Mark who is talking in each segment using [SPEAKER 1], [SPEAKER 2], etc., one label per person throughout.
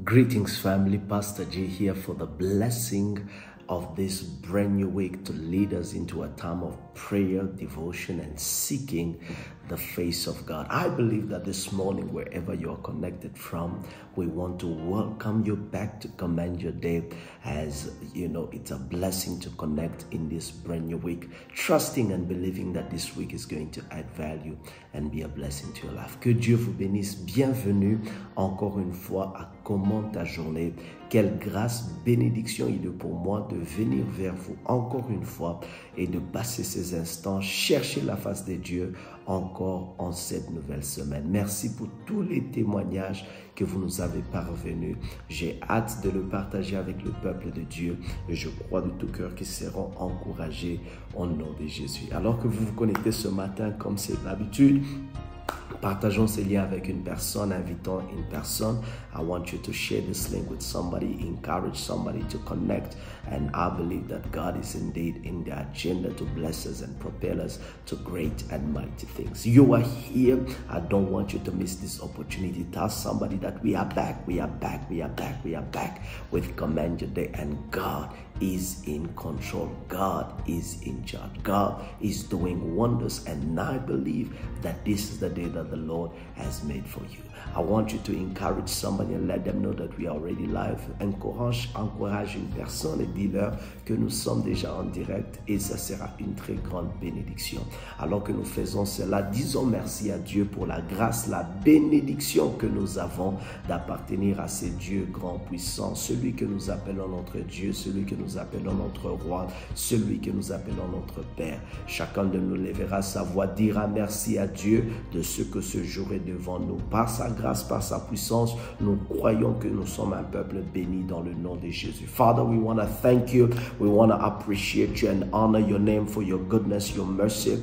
[SPEAKER 1] Greetings, family. Pastor J here for the blessing of this brand new week to lead us into a time of prayer, devotion, and seeking the face of God. I believe that this morning, wherever you are connected from, we want to welcome you back to Command Your Day. As you know, it's a blessing to connect in this brand new week, trusting and believing that this week is going to add value and be a blessing to your life. Que Dieu vous bénisse. Bienvenue encore une fois à Comment ta journée. Quelle grâce, bénédiction il est pour moi de venir vers vous encore une fois et de passer ces instants, chercher la face de Dieu encore en cette nouvelle semaine. Merci pour tous les témoignages que vous nous avez parvenus. J'ai hâte de le partager avec le peuple de Dieu et je crois de tout cœur qu'ils seront encouragés au nom de Jésus. Alors que vous vous connectez ce matin comme c'est d'habitude, partageons ces liens avec une personne, invitons une personne. I want you to share this link with somebody, encourage somebody to connect. And I believe that God is indeed in the agenda to bless us and propel us to great and mighty things. You are here. I don't want you to miss this opportunity. Tell somebody that we are back, we are back, we are back, we are back with Command Your Day. And God is in control. God is in charge. God is doing wonders. And I believe that this is the day that the Lord has made for you. I want you to encourage somebody and let them know that we are already live. Encourage une personne et dis-leur que nous sommes déjà en direct et ça sera une très grande bénédiction. Alors que nous faisons cela, disons merci à Dieu pour la grâce, la bénédiction que nous avons d'appartenir à ce Dieu grand puissant, celui que nous appelons notre Dieu, celui que nous appelons notre roi, celui que nous appelons notre Père. Chacun de nous lèvera sa voix, dira merci à Dieu de ce que ce jour est devant nous. Par sa grâce, par sa puissance, nous croyons que nous sommes un peuple béni dans le nom de Jésus. Father, we want to thank you. We want to appreciate you and honor your name for your goodness, your mercy,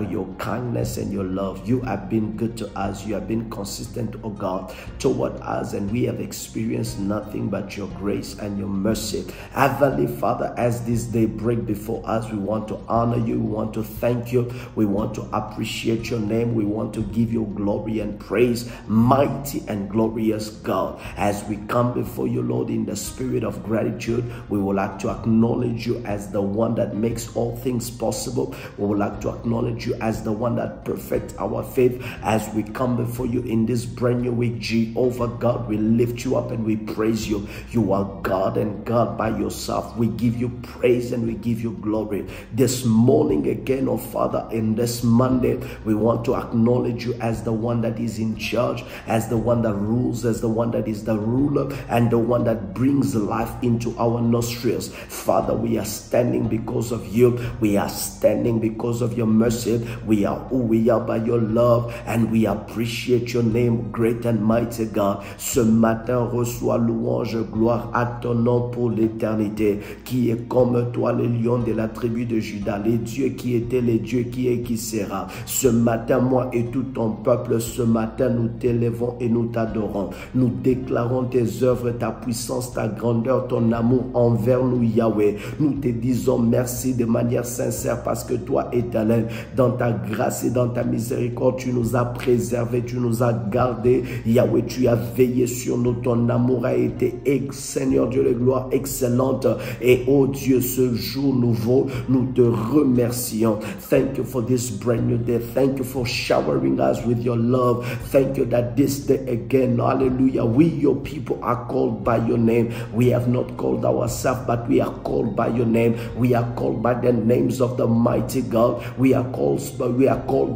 [SPEAKER 1] your kindness and your love. You have been good to us. You have been consistent, oh God, toward us, and we have experienced nothing but your grace and your mercy. Heavenly Father, as this day break before us, we want to honor you. We want to thank you. We want to appreciate your name. We want to give you glory and praise. Mighty and glorious God, as we come before you, Lord, in the spirit of gratitude, we would like to acknowledge you as the one that makes all things possible. We would like to acknowledge you as the one that perfects our faith. As we come before you in this brand new week, Jehovah God, we lift you up and we praise you. You are God and God by yourself. We give you praise and we give you glory. This morning again, oh Father, in this Monday, we want to acknowledge you as the one that is in charge, as the one that rules, as the one that is the ruler, and the one that brings life into our nostrils. Father, we are standing because of you. We are standing because of your mercy. We are who we are by your love, and we appreciate your name, great and mighty God. Ce matin, reçois louange, gloire à ton nom pour l'éternité, qui est comme toi, le lion de la tribu de Juda, les dieux qui étaient, les dieux qui est, qui sera. Ce matin, moi et tout ton peuple, ce matin, nous t'élèvons et nous t'adorons. Nous déclarons tes œuvres, ta puissance, ta grandeur, ton amour envers nous, Yahweh. Nous te disons merci de manière sincère parce que toi, Éternel, dans ta grâce et dans ta miséricorde, tu nous as préservés, tu nous as gardés. Yahweh, tu as veillé sur nous. Ton amour a été, Seigneur Dieu de gloire, excellente. Et oh Dieu, ce jour nouveau, nous te remercions. Thank you for this brand new day. Thank you for showering us with your love. Thank you that this day again, hallelujah, we, your people, are called by your name. We have not called ourselves, but we are called by your name. We are called by the names of the mighty God. We are called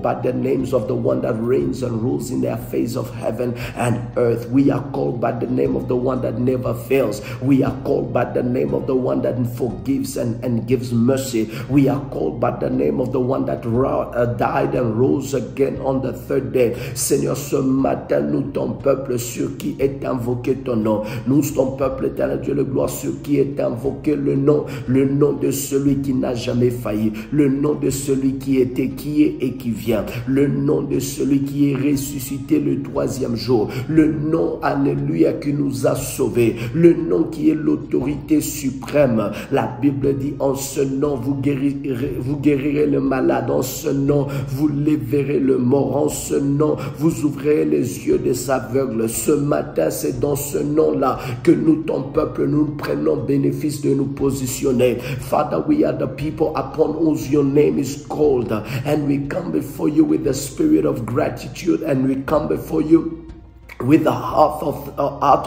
[SPEAKER 1] by the names of the one that reigns and rules in the face of heaven and earth. We are called by the name of the one that never fails. We are called by the name of the one that forgives and gives mercy. We are called by the name of the one that died and rose again on the third day. Seigneur, ce matin, nous, ton peuple, sur qui est invoqué ton nom. Nous, ton peuple, éternel Dieu de gloire, sur qui est invoqué le nom de celui qui n'a jamais failli, le nom de celui qui était, qui est et qui vient, le nom de celui qui est ressuscité le troisième jour, le nom, alléluia, qui nous a sauvés, le nom qui est l'autorité suprême. suprême. La Bible dit, en ce nom, vous guérirez le malade. En ce nom, vous libérez le mort. En ce nom, vous ouvrez les yeux des aveugles. Ce matin, c'est dans ce nom-là que nous, ton peuple, nous prenons bénéfice de nous positionner. Father, we are the people upon whose your name is called, and we come before you with the spirit of gratitude, and we come before you with a heart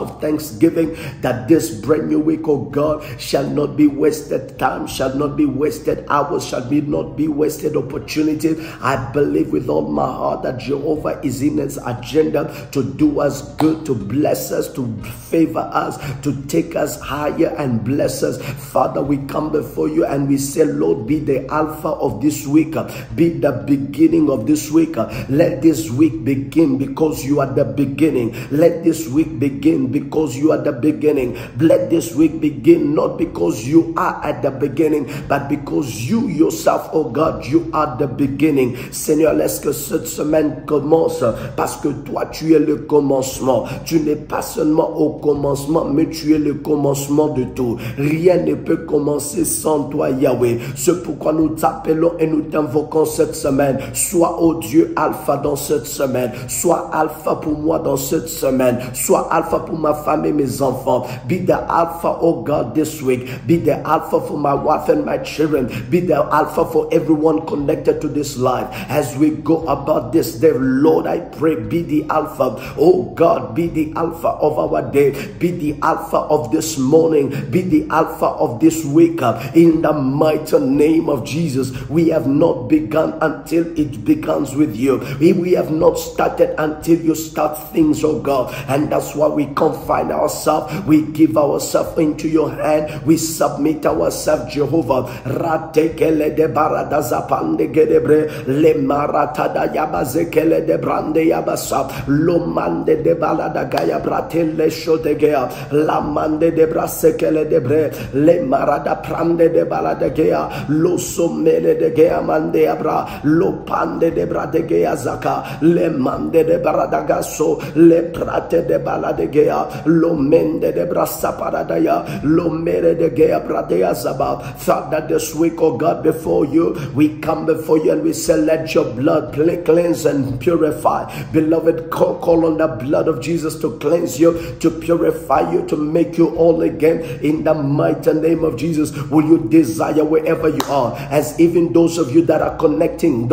[SPEAKER 1] of thanksgiving, that this brand new week, oh God, shall not be wasted time, shall not be wasted hours, shall not be wasted opportunity. I believe with all my heart that Jehovah is in his agenda to do us good, to bless us, to favor us, to take us higher and bless us. Father, we come before you and we say, Lord, be the Alpha of this week, be the beginning of this week. Let this week begin because you are the beginning. Let this week begin because you are the beginning. Let this week begin not because you are at the beginning, but because you yourself, oh God, you are the beginning. Seigneur, laisse que cette semaine commence parce que toi, tu es le commencement. Tu n'es pas seulement au commencement, mais tu es le commencement de tout. Rien ne peut commencer sans toi, Yahweh. C'est pourquoi nous t'appelons et nous t'invoquons cette semaine. Sois, oh Dieu, Alpha dans cette semaine. Sois Alpha pour moi dans cette semaine. Sois Alpha pour ma femme et mes enfants. Be the Alpha, oh God, this week. Be the Alpha for my wife and my children. Be the Alpha for everyone connected to this life. As we go about this day, Lord, I pray, be the Alpha. Oh God, be the Alpha of our day. Be the Alpha of this morning. Be the Alpha of this week. In the mighty name of Jesus, we have not begun until it begins with you. We have not started until you start things, oh God. And that's why we confine ourselves. We give ourselves into your hand. We submit ourselves, Jehovah. Ratekele de barada zapande gedebre le maratada yabazekele de brande yabasa lo mande de balada gaya bratele shodegea la mande de brasekele de bre le marada prande de balada gea lo somele de gea mande abra lo pande de brade gea zaka le mande de barada gaso le prate de balade gea lo mende de brasa paradaya lo mere de gea bradea zaba. Father, this week, oh God, before you, we come before you and we say, let your blood cleanse and purify. Beloved, call on the blood of Jesus to cleanse you, to purify you, to make you all again in the mighty name of Jesus. Will you desire wherever you are, as even those of you that are connecting,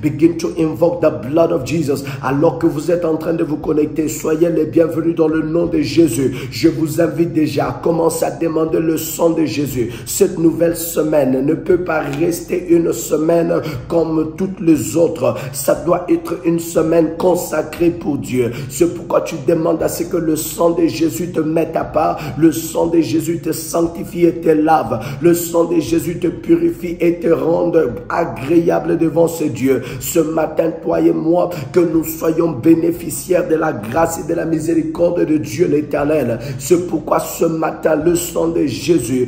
[SPEAKER 1] begin to invoke the blood of Jesus. Alors que vous êtes en train de vous connecter, soyez les bienvenus dans le nom de Jésus. Je vous invite déjà à commencer à demander le sang de Jésus. Cette nouvelle semaine ne peut pas rester une semaine comme toutes les autres. Ça doit être une semaine consacrée pour Dieu. C'est pourquoi tu demandes à ce que le sang de Jésus te mette à part. Le sang de Jésus te sanctifie et te lave. Le sang de Jésus te purifie et te rende agréable devant ce Dieu. Ce matin, toi et moi, que nous soyons bénéficiaires de la grâce et de la miséricorde de Dieu l'Éternel. C'est pourquoi ce matin, le sang de Jésus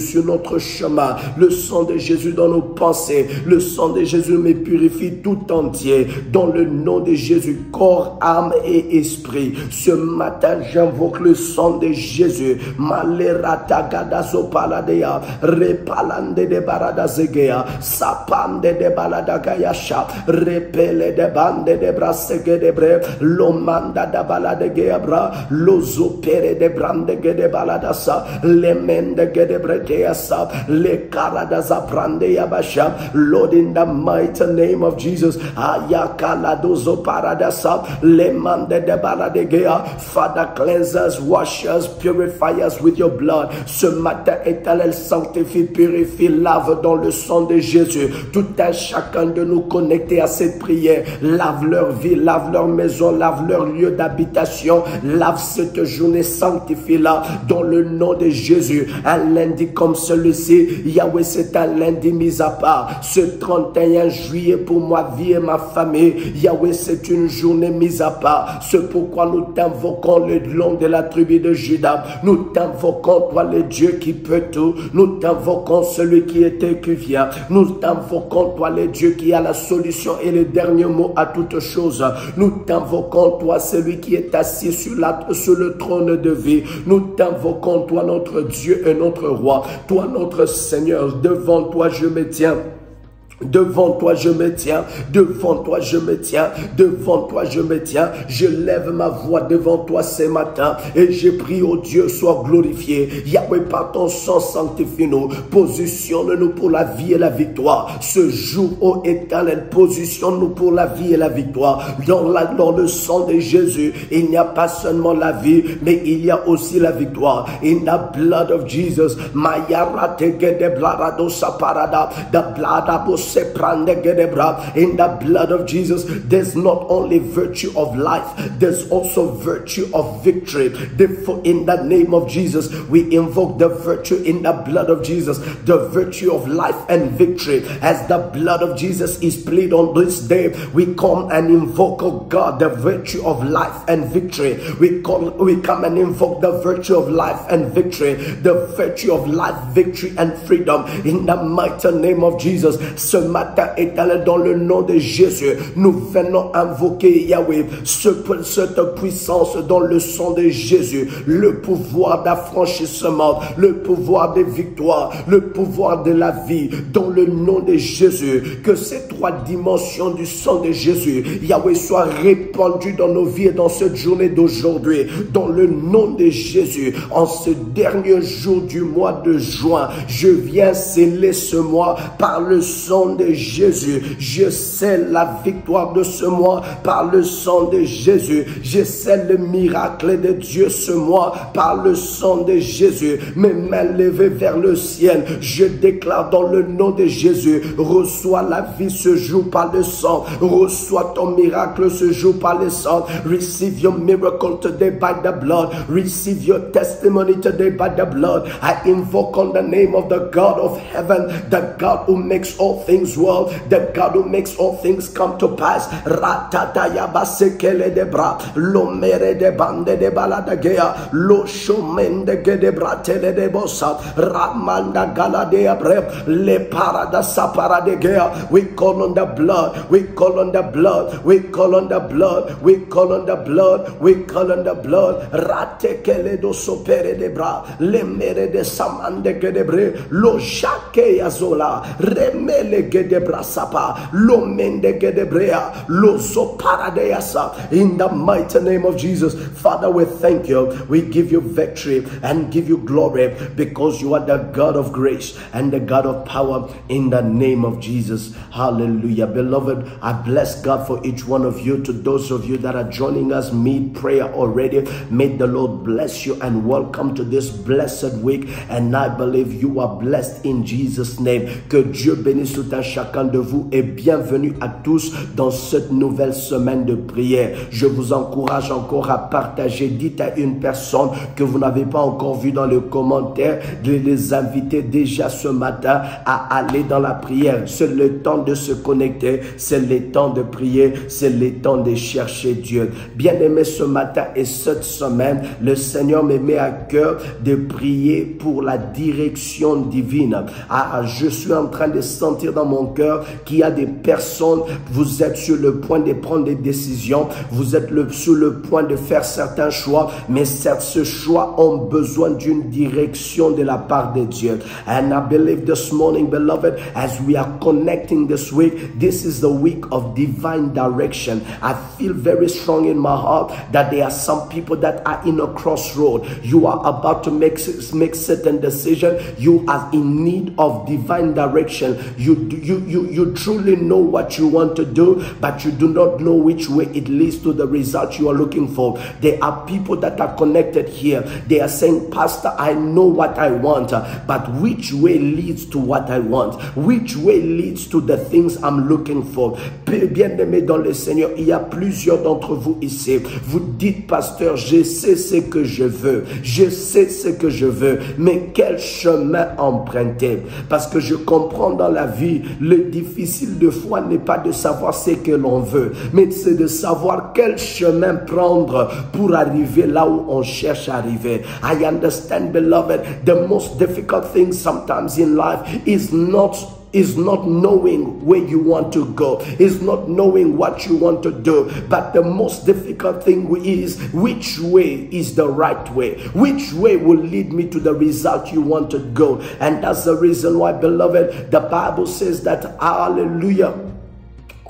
[SPEAKER 1] sur notre chemin, le sang de Jésus dans nos pensées, le sang de Jésus me purifie tout entier. Dans le nom de Jésus, corps, âme et esprit. Ce matin, j'invoque le sang de Jésus. Malerata gadazo paladea, repalande de barada zegea, sapande de balada gayasha, repele de bande de brasege de bre, lomanda da balade geabra, lozo pere de brande de baladasa, le mende de breteasa, le karada zaprande yabasha. Lord, in the mighty name of Jesus, ayakala dozo paradasa, le mande de balade gea. Father, cleanse us, wash us, purify us with your blood. Ce matin, Éternel, sanctifie, purifie, lave dans le sang de Jésus tout un chacun de nous connectés à cette prière. Lave leur vie, lave leur maison, lave leur lieu d'habitation, lave cette journée, sanctifie-la dans le nom de Jésus. Un lundi comme celui-ci, Yahweh, c'est un lundi mis à part. Ce 31 juillet pour ma vie et ma famille, Yahweh, c'est une journée mise à part. C'est pourquoi nous t'invoquons le long de la tribu de Juda. Nous t'invoquons, toi le Dieu qui peut tout. Nous t'invoquons celui qui était et qui vient. Nous t'invoquons, toi le Dieu qui a la solution et le dernier mot à toutes choses. choses. Nous t'invoquons, toi, celui qui est assis sur le trône de vie. Nous t'invoquons, toi, notre Dieu et notre roi. Toi, notre Seigneur, devant toi, je me tiens. Devant toi je me tiens, devant toi je me tiens, devant toi je me tiens. Je lève ma voix devant toi ce matin et je prie, oh Dieu, sois glorifié. Yahweh, par ton sang, sanctifie-nous. Positionne-nous pour la vie et la victoire. Ce jour, ô Éternel, positionne-nous pour la vie et la victoire. Dans le sang de Jésus, il n'y a pas seulement la vie, mais il y a aussi la victoire. In the blood of Jesus, the blood of in the blood of Jesus, there's not only virtue of life, there's also virtue of victory. Therefore, in the name of Jesus, we invoke the virtue in the blood of Jesus, the virtue of life and victory. As the blood of Jesus is plead on this day, we come and invoke, oh God, the virtue of life and victory. We come and invoke the virtue of life and victory, the virtue of life, victory and freedom in the mighty name of Jesus. Ce matin, Éternel, dans le nom de Jésus, nous venons invoquer Yahweh, cette puissance dans le sang de Jésus, le pouvoir d'affranchissement, le pouvoir de victoire, le pouvoir de la vie, dans le nom de Jésus. Que ces trois dimensions du sang de Jésus, Yahweh, soient répandues dans nos vies et dans cette journée d'aujourd'hui, dans le nom de Jésus. En ce dernier jour du mois de juin, je viens sceller ce mois par le sang de Jésus. Je scelle la victoire de ce mois par le sang de Jésus. Je scelle le miracle de Dieu ce mois par le sang de Jésus. Mes mains levées vers le ciel, je déclare dans le nom de Jésus, reçois la vie ce jour par le sang. Reçois ton miracle ce jour par le sang. Receive your miracle today by the blood. Receive your testimony today by the blood. I invoke on the name of the God of heaven, the God who makes all things well, the God who makes all things come to pass. Ratataya basekele de bra, lo mere de bande de baladagea, lo shomende de bratele de bossa, ramanda galadea bre, le parada sapara de gea. We call on the blood, we call on the blood, we call on the blood, we call on the blood, we call on the blood. Ratekele do sopere de bra, le mere de samande de bre, lo shake azola, remele de brasapa, lo mende de brea, lo soparadeasa. In the mighty name of Jesus, Father, we thank you. We give you victory and give you glory because you are the God of grace and the God of power in the name of Jesus. Hallelujah. Beloved, I bless God for each one of you. To those of you that are joining us mid-prayer already, may the Lord bless you and welcome to this blessed week. And I believe you are blessed in Jesus' name. Que Dieu bénisse tout un chacun de vous et bienvenue à tous dans cette nouvelle semaine de prière. Je vous encourage encore à partager. Dites à une personne que vous n'avez pas encore vu dans le commentaire de les inviter déjà ce matin à aller dans la prière. C'est le temps de se connecter, c'est le temps de prier, c'est le temps de chercher Dieu. Bien-aimé, ce matin et cette semaine, le Seigneur me met à cœur de prier pour la direction divine. Je suis en train de sentir dans mon cœur qu'il y a des personnes, vous êtes sur le point de prendre des décisions, vous êtes sur le point de faire certains choix, mais ces choix ont besoin d'une direction de la part de Dieu. And I believe this morning, beloved, as we are connecting this week, this is the week of divine direction. I feel very strong in my heart that there are some people that are in a crossroad. You are about to make certain decision. You are in need of divine direction. You truly know what you want to do, but you do not know which way it leads to the result you are looking for. There are people that are connected here. They are saying, Pastor, I know what I want, but which way leads to what I want? Which way leads to the things I'm looking for? Bien-aimés dans le Seigneur, il y a plusieurs d'entre vous ici. Vous dites, Pasteur, je sais ce que je veux. Je sais ce que je veux, mais quel chemin emprunter? Parce que je comprends dans la vie, le difficile de foi n'est pas de savoir ce que l'on veut, mais c'est de savoir quel chemin prendre pour arriver là où on cherche à arriver. I understand, beloved, the most difficult thing sometimes in life is not is not knowing where you want to go, is not knowing what you want to do. But the most difficult thing is, which way is the right way? Which way will lead me to the result you want to go? And that's the reason why, beloved, the Bible says that, hallelujah,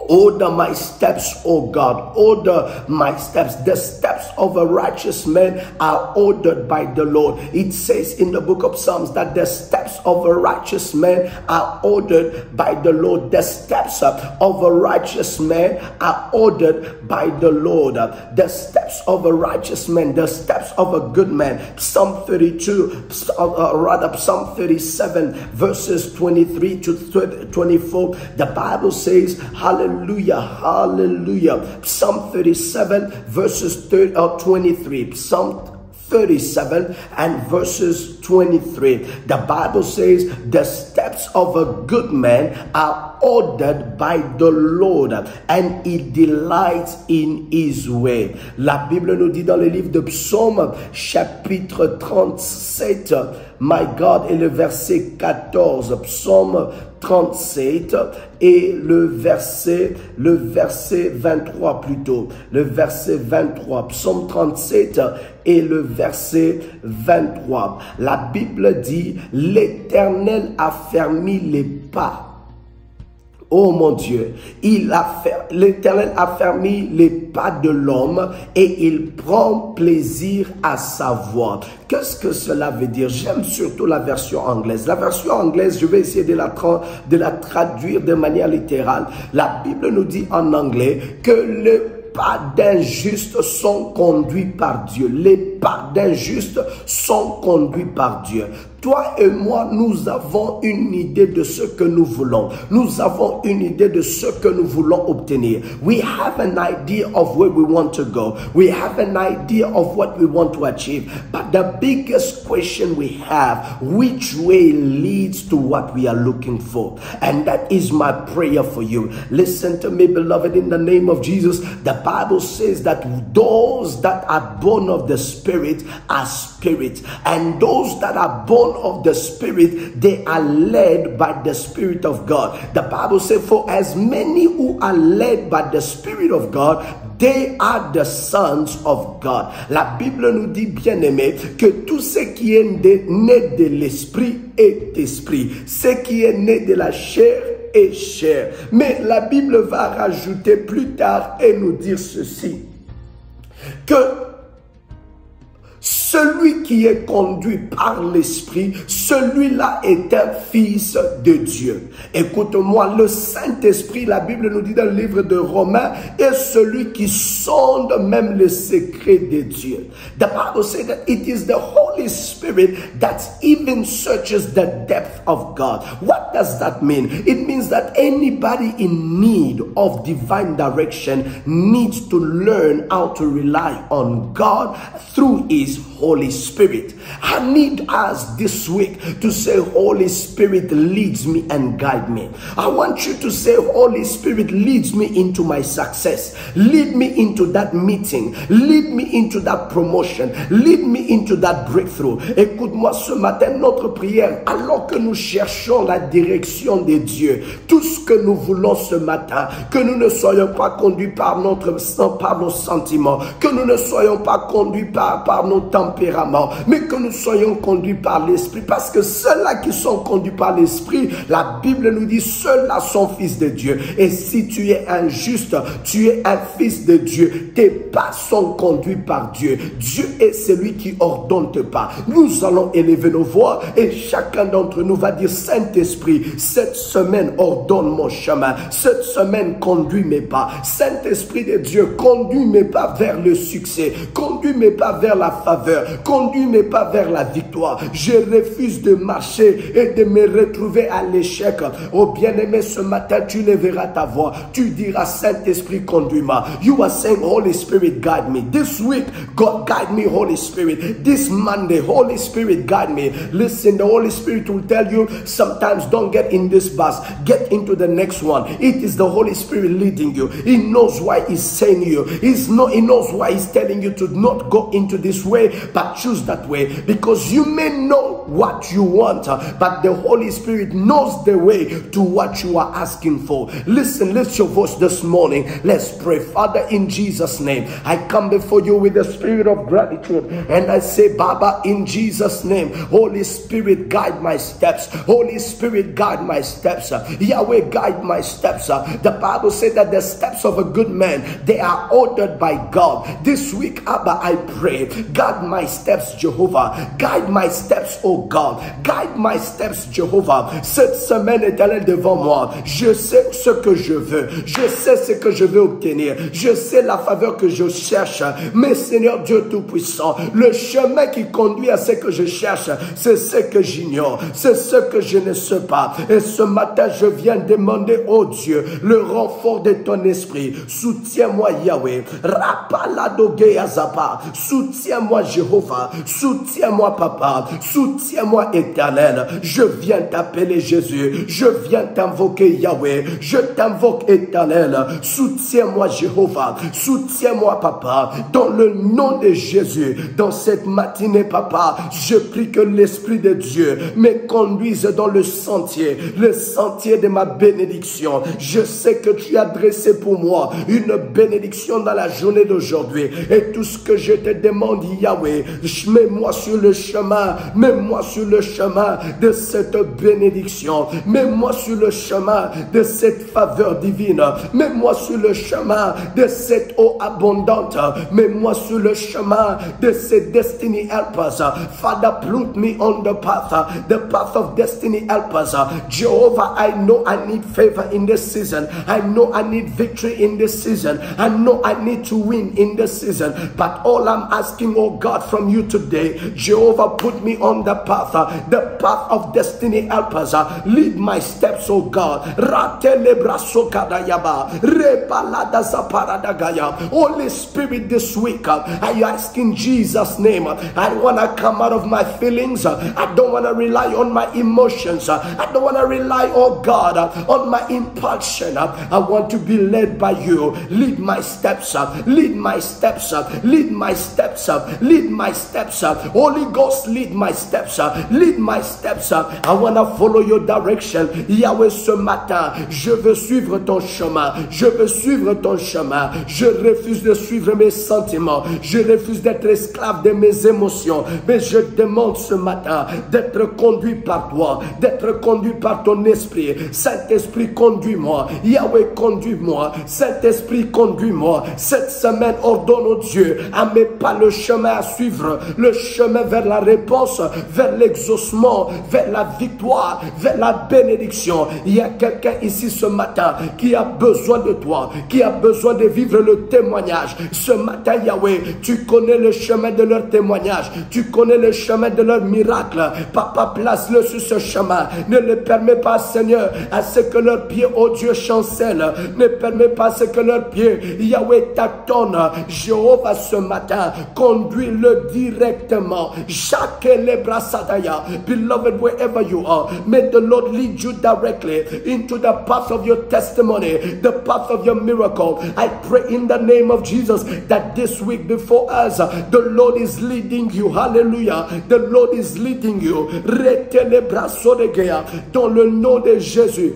[SPEAKER 1] order my steps, O God, order my steps. The steps of a righteous man are ordered by the Lord. It says in the book of Psalms that the steps of a righteous man are ordered by the Lord. The steps of a righteous man are ordered by the Lord. The steps of a righteous man, the steps of a good man. Psalm 32, Psalm 37, verses 23 to 24. The Bible says, hallelujah. Hallelujah. Psalm 37 verses 23. Psalm 37 and verses 23. The Bible says the steps of a good man are ordered by the Lord and he delights in his way. La Bible nous dit dans le livre de Psaume chapitre 37, my God, et le verset 14, Psaume 37 et le verset 23 plutôt, le verset 23, Psaume 37 et le verset 23. La Bible dit, l'Éternel a fermé les pas. Oh mon Dieu, l'Éternel a fermé les pas de l'homme et il prend plaisir à sa voix. Qu'est-ce que cela veut dire? J'aime surtout la version anglaise. La version anglaise, je vais essayer de la traduire de manière littérale. La Bible nous dit en anglais que les pas d'un juste sont conduits par Dieu. Les pas d'un juste sont conduits par Dieu. Toi et moi, nous avons une idée de ce que nous voulons. Nous avons une idée de ce que nous voulons obtenir. We have an idea of where we want to go. We have an idea of what we want to achieve. But the biggest question we have, which way leads to what we are looking for? And that is my prayer for you. Listen to me, beloved, in the name of Jesus. The Bible says that those that are born of the Spirit are spirit. And those that are born of the Spirit, they are led by the Spirit of God. The Bible says, for as many who are led by the Spirit of God, they are the sons of God. La Bible nous dit, bien aimé, que tout ce qui est né de l'esprit est esprit. Ce qui est né de la chair est chair. Mais la Bible va rajouter plus tard et nous dire ceci, que celui qui est conduit par l'Esprit, celui-là est un fils de Dieu. Écoute-moi, le Saint-Esprit, la Bible nous dit dans le livre de Romains, est celui qui sonde même les secrets de Dieu. The Bible says that it is the Holy Spirit that even searches the depth of God. What does that mean? It means that anybody in need of divine direction needs to learn how to rely on God through His Holy Spirit. I need us this week to say, Holy Spirit leads me and guide me. I want you to say, Holy Spirit leads me into my success. Lead me into that meeting. Lead me into that promotion. Lead me into that breakthrough. Écoute-moi ce matin, notre prière, alors que nous cherchons la direction de Dieu, tout ce que nous voulons ce matin, que nous ne soyons pas conduits par nos sentiments, que nous ne soyons pas conduits par nos tempéraments, mais que nous soyons conduits par l'Esprit, parce que ceux-là qui sont conduits par l'Esprit, la Bible nous dit, ceux-là sont fils de Dieu. Et si tu es injuste, tu es un fils de Dieu, tes pas sont conduits par Dieu. Dieu est celui qui ordonne tes pas. Nous allons élever nos voix et chacun d'entre nous va dire, Saint-Esprit, cette semaine ordonne mon chemin, cette semaine conduis mes pas. Saint-Esprit de Dieu, conduis mes pas vers le succès, conduis mes pas vers la faveur, conduis mes pas vers la victoire. Je refuse de marcher et de me retrouver à l'échec. Oh bien-aimé, ce matin tu lèveras ta voix, tu diras, Saint-Esprit, conduis-moi. You are saying, Holy Spirit, guide me. This week, God, guide me, Holy Spirit. This Monday, Holy Spirit, guide me. Listen, the Holy Spirit will tell you, sometimes don't get in this bus, get into the next one. It is the Holy Spirit leading you. He knows why He's saying you. He knows why He's telling you to not go into this way, but choose that way, because you may know what you want, but the Holy Spirit knows the way to what you are asking for. Listen, lift your voice this morning. Let's pray. Father, in Jesus' name, I come before you with the spirit of gratitude, and I say, Baba, in Jesus' name, Holy Spirit, guide my steps. Holy Spirit, guide my steps. Yahweh, guide my steps. The Bible said that the steps of a good man, they are ordered by God. This week, Abba, I pray, guide my steps, Jehovah. Guide my steps, oh God. Guide my steps, Jehovah. Cette semaine éternelle devant moi, je sais ce que je veux. Je sais ce que je veux obtenir. Je sais la faveur que je cherche. Mais Seigneur Dieu Tout-Puissant, le chemin qui conduit à ce que je cherche, c'est ce que j'ignore. C'est ce que je ne sais pas. Et ce matin, je viens demander, oh Dieu, le renfort de ton esprit. Soutiens-moi, Yahweh. Soutiens-moi, Jéhovah. Soutiens-moi, Papa. Soutiens-moi, Éternel. Je viens t'appeler Jésus. Je viens t'invoquer, Yahweh. Je t'invoque, Éternel. Soutiens-moi, Jéhovah. Soutiens-moi, Papa. Dans le nom de Jésus, dans cette matinée, Papa, je prie que l'Esprit de Dieu me conduise dans le sentier de ma bénédiction. Je sais que tu as dressé pour moi une bénédiction dans la journée d'aujourd'hui. Et tout ce que je te demande, Yahweh, mets-moi sur le chemin, mets-moi sur le chemin de cette bénédiction, mets-moi sur le chemin de cette faveur divine, mets-moi sur le chemin de cette eau abondante, mets-moi sur le chemin de cette destiny helpers. Father, put me on the path of destiny helpers. Jehovah, I know I need favor in this season. I know I need victory in this season. I know I need to win in this season. But all I'm asking, oh God, from you today, Jehovah, put me on the path of destiny helpers. Lead my steps, oh God. Holy Spirit, this week, I ask in Jesus' name, I want to come out of my feelings. I don't want to rely on my emotions. I don't want to rely, oh God, on my impulsion. I want to be led by you. Lead my steps up. Lead my steps up. Lead my steps up. Lead my steps up. Holy Ghost, lead my steps up. Lead my steps up. I want to follow your direction. Yahweh, ce matin, je veux suivre ton chemin. Je veux suivre ton chemin. Je refuse de suivre mes sentiments. Je refuse d'être esclave de mes émotions. Mais je demande ce matin d'être conduit par toi, d'être conduit par ton esprit. Saint-Esprit, conduis-moi. Yahweh, conduis-moi. Saint-Esprit, conduis-moi. Cette semaine, ordonne au Dieu à mes pas le chemin à suivre, le chemin vers la réponse, vers l'exaucement, vers la victoire, vers la bénédiction. Il y a quelqu'un ici ce matin qui a besoin de toi, qui a besoin de vivre le témoignage. Ce matin, Yahweh, tu connais le chemin de leur témoignage, tu connais le chemin de leur miracle. Papa, place-le sur ce chemin. Ne le permets pas, Seigneur, à ce que leurs pieds, oh Dieu, chancellent. Ne permets pas à ce que leurs pieds, Yahweh, tâtonnent. Jéhovah, ce matin, conduis-le directement. Beloved, wherever you are, may the Lord lead you directly into the path of your testimony, the path of your miracle. I pray in the name of Jesus that this week before us, the Lord is leading you. Hallelujah. The Lord is leading you. Dans le nom de Jésus.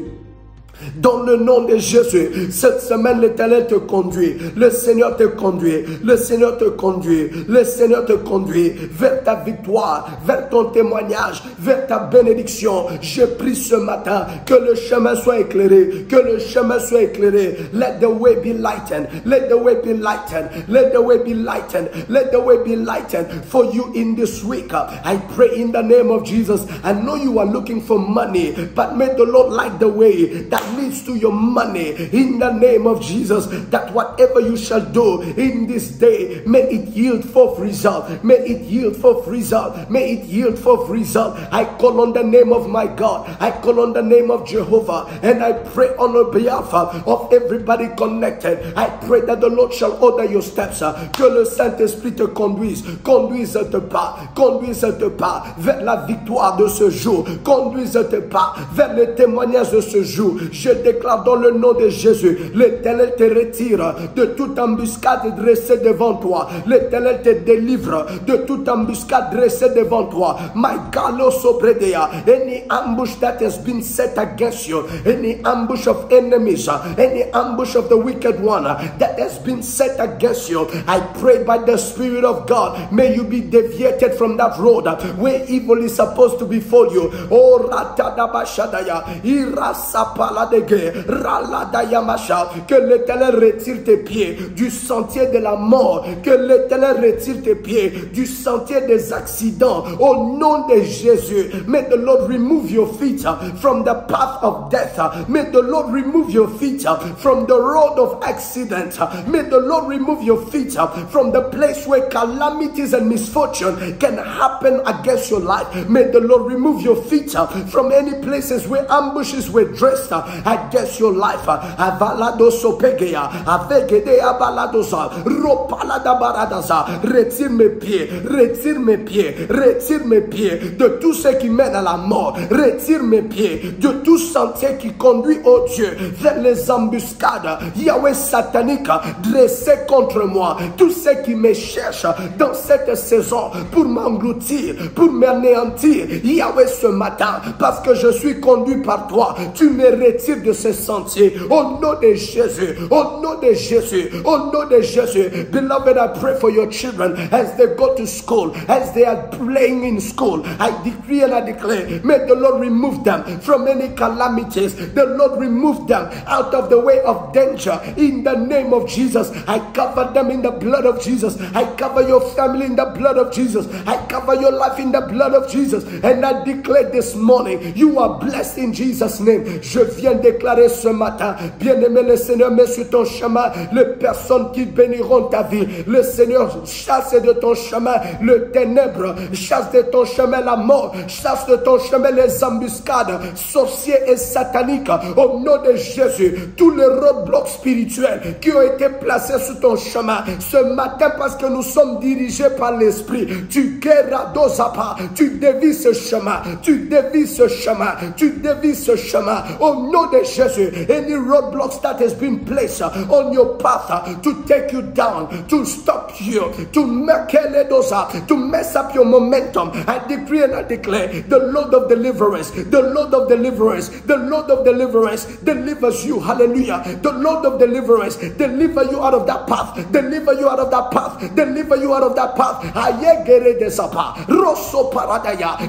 [SPEAKER 1] Dans le nom de Jésus, cette semaine, l'Éternel te conduit. Le Seigneur te conduit. Le Seigneur te conduit. Le Seigneur te conduit vers ta victoire, vers ton témoignage, vers ta bénédiction. Je prie ce matin que le chemin soit éclairé. Que le chemin soit éclairé. Let the way be lightened. Let the way be lightened. Let the way be lightened. Let the way be lightened for you in this week. I pray in the name of Jesus. I know you are looking for money, but may the Lord light the way that leads to your money in the name of Jesus, that whatever you shall do in this day, may it yield forth result. May it yield forth result. May it yield forth result. I call on the name of my God. I call on the name of Jehovah, and I pray on the behalf of everybody connected. I pray that the Lord shall order your steps. Que le Saint-Esprit te conduise. Conduise-te pas vers la victoire de ce jour. Conduise-te pas vers le témoignage de ce jour. Je déclare dans le nom de Jésus, l'Éternel te retire de toute embuscade dressée devant toi. L'Éternel te délivre de toute embuscade dressée devant toi. My God, Sobredea, any ambush that has been set against you, any ambush of enemies, any ambush of the wicked one that has been set against you, I pray by the Spirit of God, may you be deviated from that road where evil is supposed to befall you. Oh, Ratadabashadaya, Irasapaladege, Raladayamacha, que l'Éternel retire tes pieds du sentier de la mort, que l'Éternel retire tes pieds du sentier des accidents. Au nom de Jésus, may the Lord remove your feet from the path of death. May the Lord remove your feet from the road of accident. May the Lord remove your feet from the place where calamities and misfortune can happen against your life. May the Lord remove your feet from any places where ambushes were dressed against your life. Avalado sopegea, avegedea baladosa, ropalada baradaza. Retire mes pieds, retire mes pieds, retire mes pieds de tout ce qui mène à la mort. Retire mes pieds de tout sentier qui conduit, oh Dieu, vers les embuscades, Yahweh satanique, dressé contre moi. Tout ce qui me cherche dans cette saison pour m'engloutir, pour m'anéantir, Yahweh, ce matin, parce que je suis conduit par toi, tu me retires de ce sentier. Au nom de Jésus, au nom de Jésus, au nom de Jésus. Beloved, I pray for your children as they go to school, as they are playing in school. I decree and I declare, may the Lord remove them from any calamities. The Lord remove them out of the way of danger. In the name of Jesus, I cover them in the blood of Jesus. I cover your family in the blood of Jesus. I cover your life in the blood of Jesus. And I declare this morning, you are blessed in Jesus' name. Je viens déclarer ce matin, bien-aimé, le Seigneur met sur ton chemin les personnes qui béniront ta vie. Le Seigneur chasse de ton chemin le ténèbre, chasse de ton chemin la mort, chasse de ton chemin les embuscades, sorciers et sataniques. Au nom de Jésus, tous les roadblocks spirituels qui ont été placés sur ton chemin ce matin, parce que nous sommes dirigés par l'Esprit, tu guéradosapa, tu dévies ce chemin, tu dévies ce chemin, tu dévies ce chemin. Au nom de Jésus, any roadblocks that has been placed on your path to take you down, to stop you, to mess up your momentum, I decree and I declare, the Lord of deliverance, the Lord of deliverance, the Lord of deliverance delivers you. Hallelujah. The Lord of deliverance deliver you out of that path, deliver you out of that path, deliver you out of that path.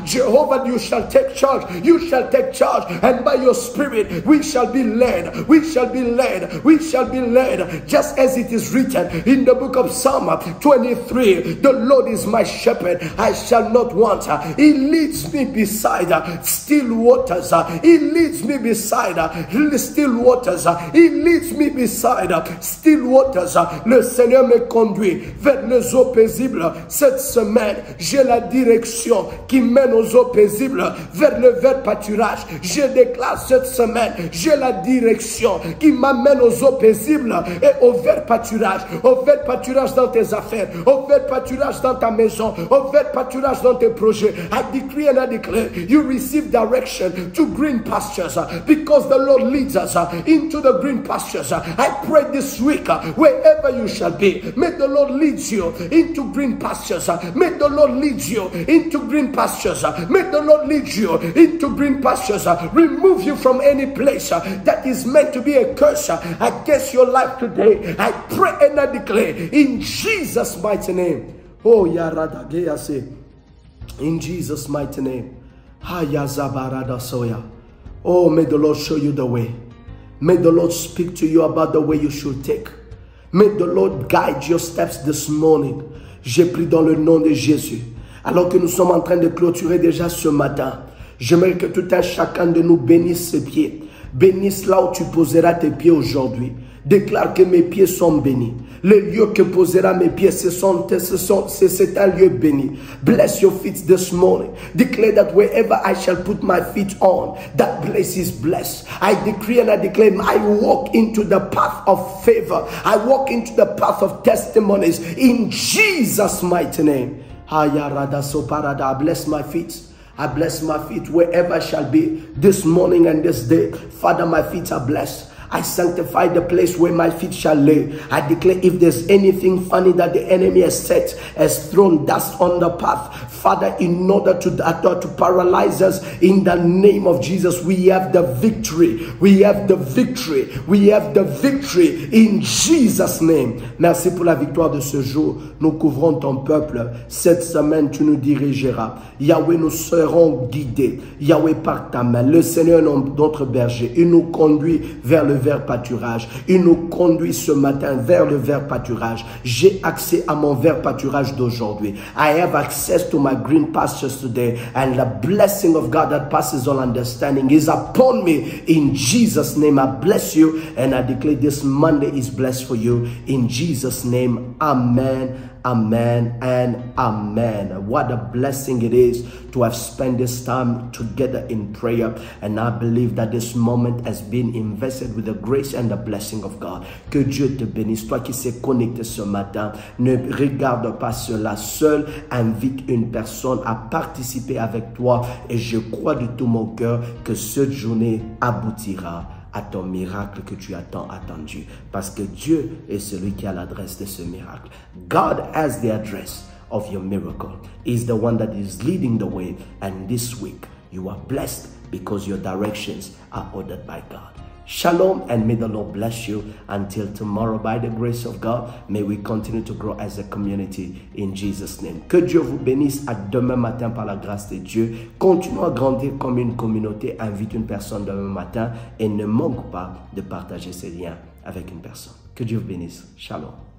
[SPEAKER 1] Jehovah, you shall take charge, you shall take charge, and by your Spirit we shall be led, we shall be led, we shall be led, just as it is written in the book of Psalm 23. The Lord is my shepherd, I shall not want. He leads me beside still waters. He leads me beside still waters. He leads me beside still waters. Le Seigneur me conduit vers les eaux paisibles. Cette semaine, j'ai la direction qui mène aux eaux paisibles, vers le vert pâturage. Je déclare cette semaine, j'ai la direction qui m'amène aux eaux paisibles et au vert pâturage dans tes affaires, au vert pâturage dans ta maison, au vert pâturage dans tes projets. I decree and I declare, you receive direction to green pastures because the Lord leads us into the green pastures. I pray this week, wherever you shall be, may the Lord lead you into green pastures. May the Lord lead you into green pastures. May the Lord lead you into green pastures. Remove you from any place that is meant to be a curse against your life today. I pray and I declare in Jesus' mighty name. Oh, Yaradageyase. In Jesus' mighty name. Oh, may the Lord show you the way. May the Lord speak to you about the way you should take. May the Lord guide your steps this morning. J'ai pris dans le nom de Jésus. Alors que nous sommes en train de clôturer déjà ce matin, j'aimerais que tout un chacun de nous bénisse ses pieds. Bénisse là où tu poseras tes pieds aujourd'hui. Déclare que mes pieds sont bénis. Le lieu que posera mes pieds, c'est un lieu béni. Bless your feet this morning. Declare that wherever I shall put my feet on, that place is blessed. I decree and I declare, I walk into the path of favor. I walk into the path of testimonies in Jesus' mighty name. Bless my feet. I bless my feet wherever I shall be this morning and this day. Father, my feet are blessed. I sanctify the place where my feet shall lay. I declare if there's anything funny that the enemy has set, has thrown dust on the path, Father, in order to paralyze us, in the name of Jesus, we have the victory. We have the victory. We have the victory in Jesus' name. Merci pour la victoire de ce jour. Nous couvrons ton peuple. Cette semaine, tu nous dirigeras. Yahweh, nous serons guidés. Yahweh, par ta main. Le Seigneur est notre berger. Il nous conduit vers le vert pâturage. Il nous conduit ce matin vers le vert pâturage. J'ai accès à mon vert pâturage d'aujourd'hui. I have access to my green pastures today, and the blessing of God that passes all understanding is upon me. In Jesus' name, I bless you, and I declare this Monday is blessed for you. In Jesus' name, amen. Amen and amen. What a blessing it is to have spent this time together in prayer. And I believe that this moment has been invested with the grace and the blessing of God. Que Dieu te bénisse. Toi qui s'est connecté ce matin, ne regarde pas cela seul. Invite une personne à participer avec toi. Et je crois de tout mon cœur que cette journée aboutira à ton miracle que tu as tant attendu. Parce que Dieu est celui qui a l'adresse de ce miracle. God has the address of your miracle. He's the one that is leading the way. And this week, you are blessed because your directions are ordered by God. Shalom, and may the Lord bless you. Until tomorrow, by the grace of God, may we continue to grow as a community in Jesus' name. Que Dieu vous bénisse. À demain matin par la grâce de Dieu. Continuons à grandir comme une communauté. Invite une personne demain matin et ne manque pas de partager ces liens avec une personne. Que Dieu vous bénisse. Shalom.